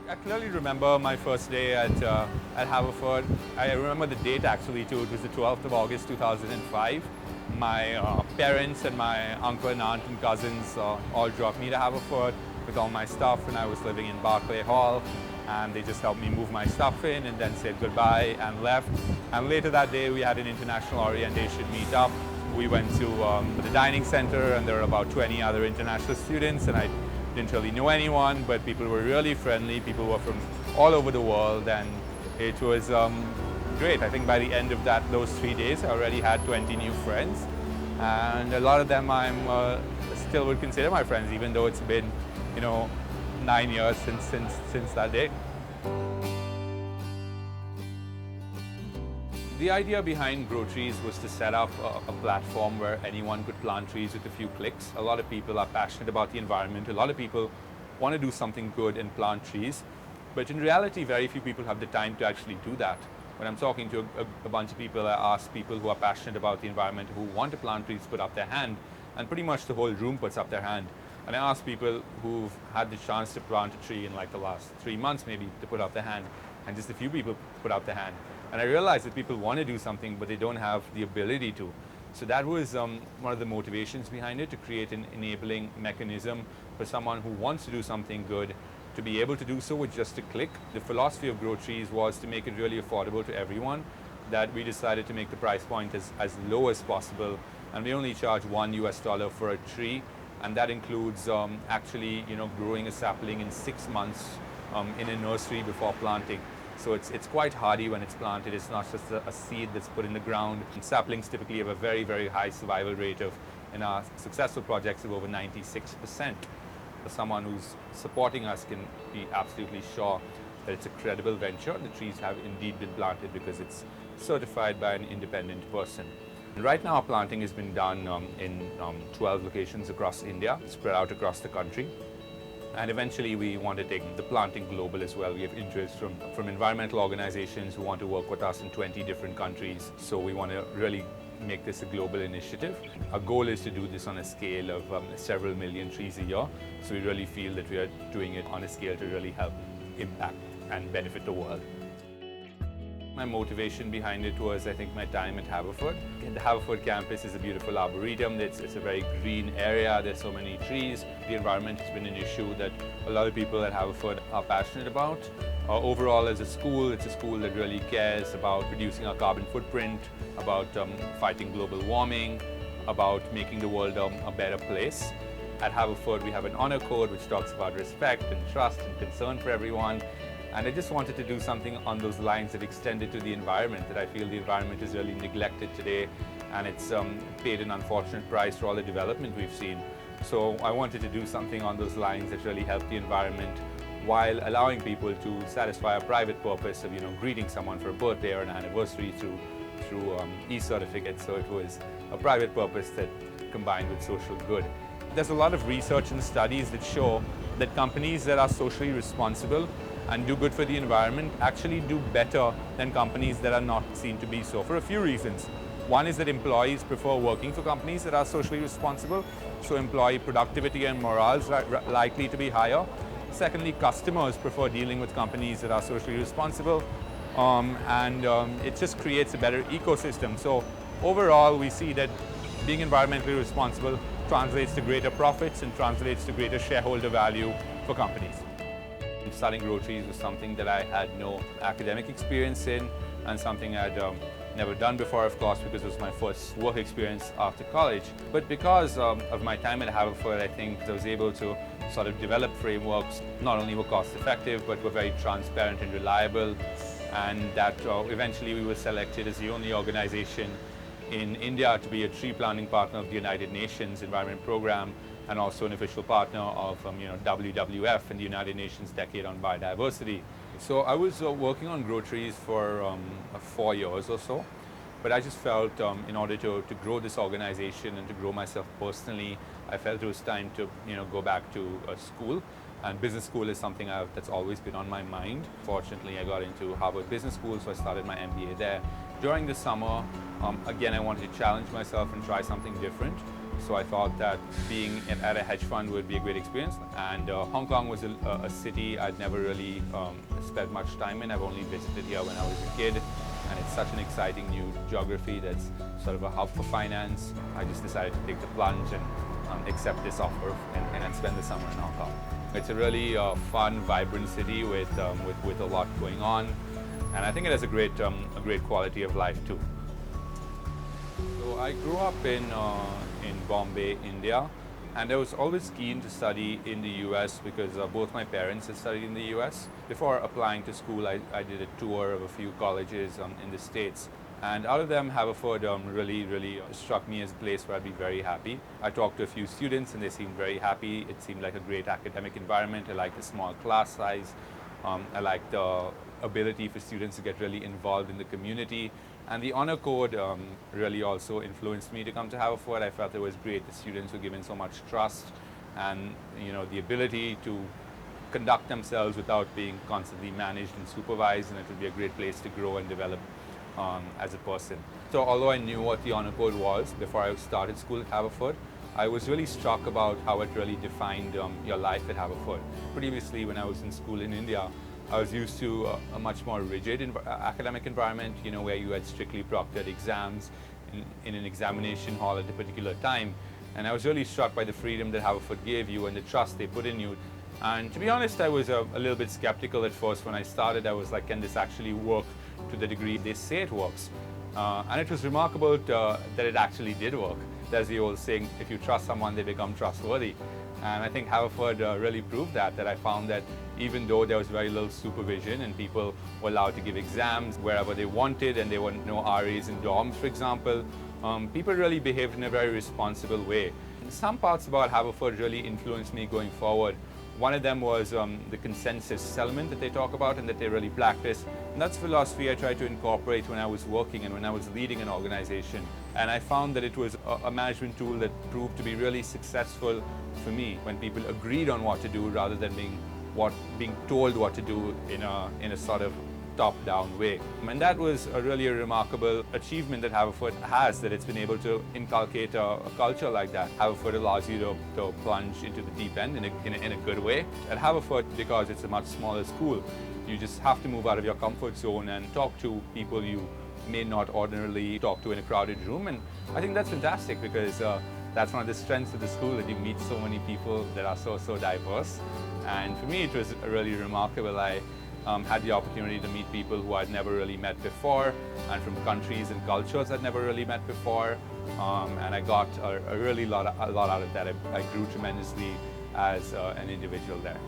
I clearly remember my first day at Haverford. I remember the date actually too. It was the 12th of August 2005. My parents and my uncle and aunt and cousins all dropped me to Haverford with all my stuff, and I was living in Barclay Hall. And they just helped me move my stuff in and then said goodbye and left. And later that day we had an international orientation meetup. We went to the dining center, and there were about 20 other international students, and I didn't really know anyone, but people were really friendly. People were from all over the world, and it was great. I think by the end of those 3 days, I already had 20 new friends, and a lot of them I'm still would consider my friends, even though it's been, 9 years since that day. The idea behind Grow Trees was to set up a platform where anyone could plant trees with a few clicks. A lot of people are passionate about the environment. A lot of people want to do something good and plant trees. But in reality, very few people have the time to actually do that. When I'm talking to a bunch of people, I ask people who are passionate about the environment, who want to plant trees, put up their hand. And pretty much the whole room puts up their hand. And I ask people who've had the chance to plant a tree in like the last 3 months maybe to put up their hand. And just a few people put up their hand. And I realized that people want to do something, but they don't have the ability to. So that was one of the motivations behind it, to create an enabling mechanism for someone who wants to do something good to be able to do so with just a click. The philosophy of Grow Trees was to make it really affordable to everyone, that we decided to make the price point as low as possible. And we only charge $1 for a tree. And that includes actually, growing a sapling in 6 months in a nursery before planting. So it's quite hardy when it's planted. It's not just a seed that's put in the ground. And saplings typically have a very, very high survival rate in our successful projects of over 96%. Someone who's supporting us can be absolutely sure that it's a credible venture. The trees have indeed been planted because it's certified by an independent person. Right now, our planting has been done in 12 locations across India, spread out across the country. And eventually, we want to take the planting global as well. We have interest from environmental organizations who want to work with us in 20 different countries. So we want to really make this a global initiative. Our goal is to do this on a scale of several million trees a year. So we really feel that we are doing it on a scale to really help impact and benefit the world. My motivation behind it was, I think, my time at Haverford. The Haverford campus is a beautiful arboretum. It's a very green area. There's so many trees. The environment has been an issue that a lot of people at Haverford are passionate about. Overall, as a school, it's a school that really cares about reducing our carbon footprint, about fighting global warming, about making the world a better place. At Haverford, we have an honor code which talks about respect and trust and concern for everyone. And I just wanted to do something on those lines that extended to the environment, that I feel the environment is really neglected today, and it's paid an unfortunate price for all the development we've seen. So I wanted to do something on those lines that really helped the environment while allowing people to satisfy a private purpose of, greeting someone for a birthday or an anniversary through e-certificates. So it was a private purpose that combined with social good. There's a lot of research and studies that show that companies that are socially responsible and do good for the environment actually do better than companies that are not seen to be so, for a few reasons. One is that employees prefer working for companies that are socially responsible, so employee productivity and morale is likely to be higher. Secondly, customers prefer dealing with companies that are socially responsible, and it just creates a better ecosystem. So overall, we see that being environmentally responsible translates to greater profits and translates to greater shareholder value for companies. Starting Grow Trees was something that I had no academic experience in, and something I'd never done before, of course, because it was my first work experience after college. But because of my time at Haverford, I think I was able to sort of develop frameworks, not only were cost effective, but were very transparent and reliable. And that eventually we were selected as the only organization in India to be a tree planting partner of the United Nations Environment Program, and also an official partner of WWF and the United Nations Decade on Biodiversity. So I was working on Grow Trees for 4 years or so, but I just felt in order to grow this organization and to grow myself personally, I felt it was time to go back to school. And business school is something that's always been on my mind. Fortunately, I got into Harvard Business School, so I started my MBA there. During the summer, again, I wanted to challenge myself and try something different. So I thought that being at a hedge fund would be a great experience. And Hong Kong was a city I'd never really spent much time in. I've only visited here when I was a kid. And it's such an exciting new geography that's sort of a hub for finance. I just decided to take the plunge and accept this offer and spend the summer in Hong Kong. It's a really fun, vibrant city with a lot going on. And I think it has a great quality of life too. So I grew up in Bombay, India, and I was always keen to study in the US because both my parents had studied in the US. Before applying to school, I did a tour of a few colleges in the States. And out of them, Haverford really struck me as a place where I'd be very happy. I talked to a few students and they seemed very happy. It seemed like a great academic environment. I liked the small class size. I liked the ability for students to get really involved in the community. And the honor code really also influenced me to come to Haverford. I felt it was great. The students were given so much trust and the ability to conduct themselves without being constantly managed and supervised, and it would be a great place to grow and develop as a person. So although I knew what the honor code was before I started school at Haverford, I was really struck about how it really defined your life at Haverford. Previously, when I was in school in India, I was used to a much more rigid academic environment, where you had strictly proctored exams in an examination hall at a particular time. And I was really struck by the freedom that Haverford gave you and the trust they put in you. And to be honest, I was a little bit skeptical at first. When I started, I was like, can this actually work to the degree they say it works? And it was remarkable that it actually did work. There's the old saying, if you trust someone, they become trustworthy. And I think Haverford really proved that I found that even though there was very little supervision and people were allowed to give exams wherever they wanted and there were no RAs in dorms, for example, people really behaved in a very responsible way. Some parts about Haverford really influenced me going forward. One of them was the consensus element that they talk about and that they really practice. And that's philosophy I tried to incorporate when I was working and when I was leading an organization. And I found that it was a management tool that proved to be really successful for me when people agreed on what to do rather than being told what to do in a sort of top-down way. And that was really a remarkable achievement that Haverford has, that it's been able to inculcate a culture like that. Haverford allows you to plunge into the deep end in a good way. At Haverford, because it's a much smaller school, you just have to move out of your comfort zone and talk to people you may not ordinarily talk to in a crowded room. And I think that's fantastic because that's one of the strengths of the school, that you meet so many people that are so diverse. And for me, it was really remarkable. I had the opportunity to meet people who I'd never really met before, and from countries and cultures I'd never really met before. And I got a lot out of that. I grew tremendously as an individual there.